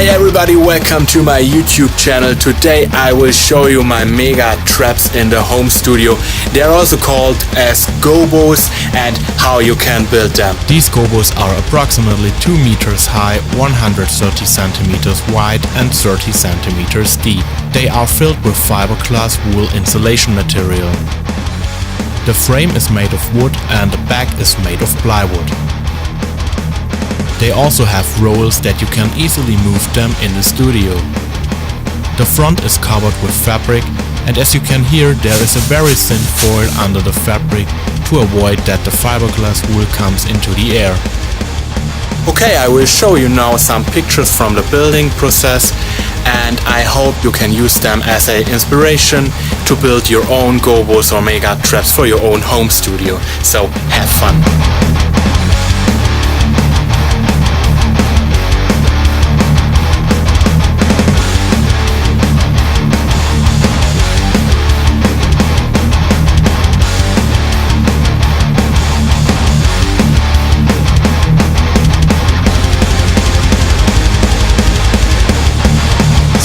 Hey everybody, welcome to my YouTube channel. Today I will show you my mega traps in the home studio. They are also called as Gobos and how you can build them. These Gobos are approximately 2 meters high, 130 centimeters wide and 30 centimeters deep. They are filled with fiberglass wool insulation material. The frame is made of wood and the back is made of plywood. They also have rolls that you can easily move them in the studio. The front is covered with fabric, and as you can hear, there is a very thin foil under the fabric to avoid that the fiberglass wool comes into the air. Okay, I will show you now some pictures from the building process, and I hope you can use them as an inspiration to build your own Gobos or mega traps for your own home studio. So have fun!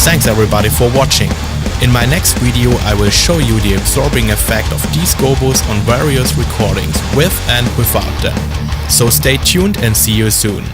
Thanks everybody for watching. In my next video I will show you the absorbing effect of these Gobos on various recordings with and without them. So stay tuned and see you soon.